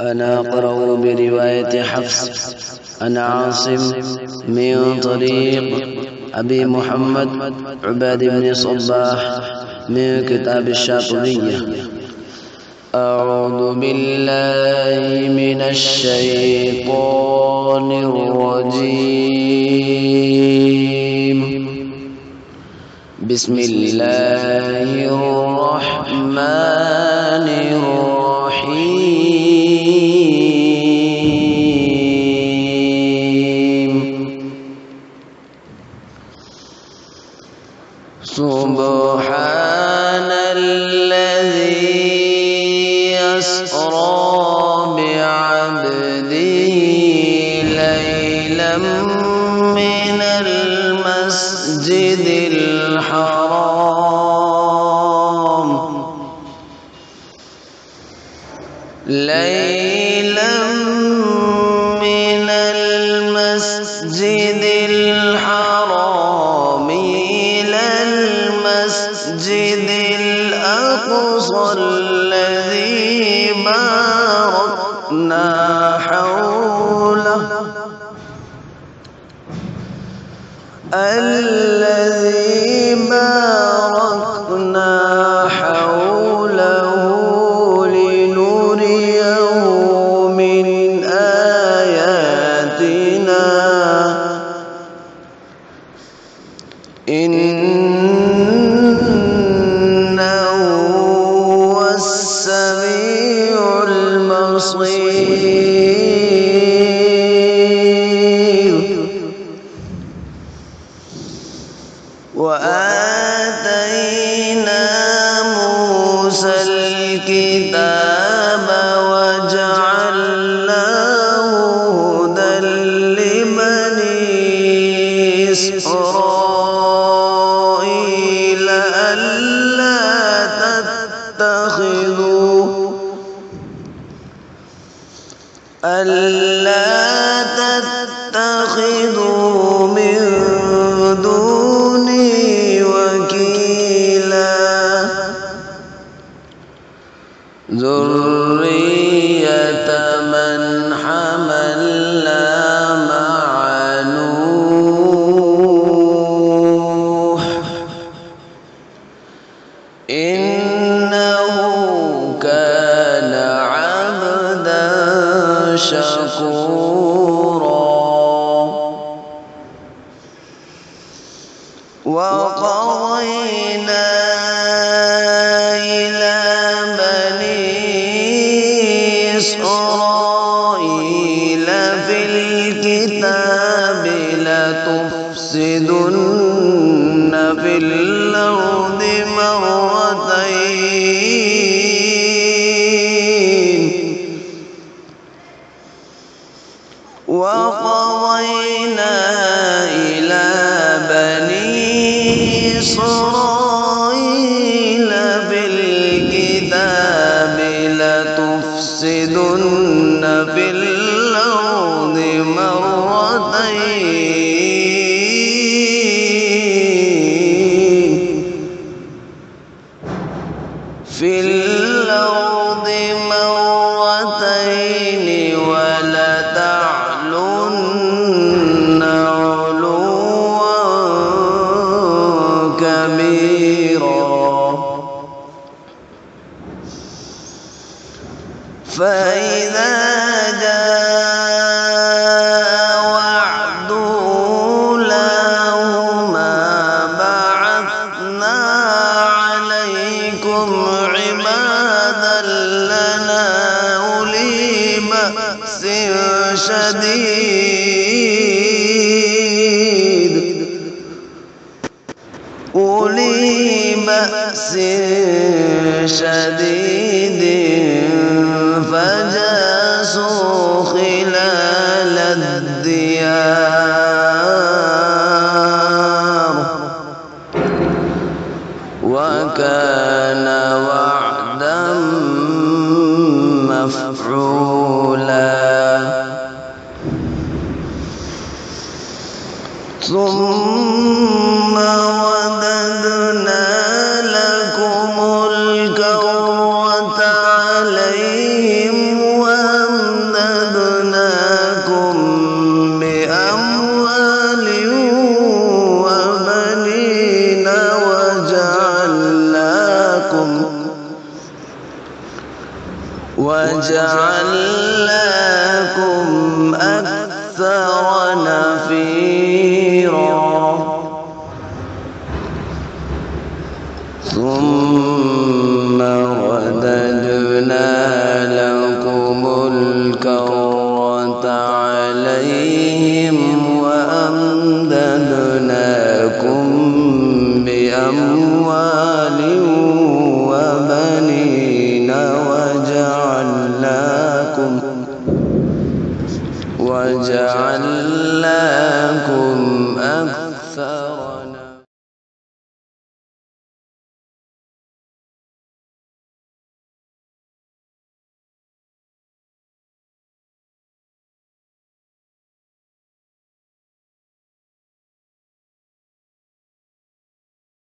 أنا أقرأ برواية حفص عن عاصم من طريق أبي محمد عباد بن صباح من كتاب الشاطبية. أعوذ بالله من الشيطان الرجيم. بسم الله الرحمن الرحيم. سبحان الذي يسرى بعبده ليلا من المسجد الحرام إلى المسجد الأقصى الذي باركنا حوله لنريه من آياتنا إنه هو السميع البصير. وآتينا موسى الكتاب وجعلناه هدى لبني إسرائيل ألا تتخذوا من دوني وكيلا ذرية من حملنا مع نوح إنه كان عبدا شكورا. وقضينا إلى بني إسرائيل في الكتاب لتفسدن في الأرض مرتين وقضينا إلى بني إسرائيل بالكتاب لتفسدن في الأرض مرتين ولتعلن علوا كبيرا. فإذا جاء وعد أولاهما بعثنا عليكم عبادا لنا أولي بأس شديد فجاسوا خلال الديار وكان وعدا مفعولا. ثم رددنا لكم الكرة وجعلناكم أكثر نفيرا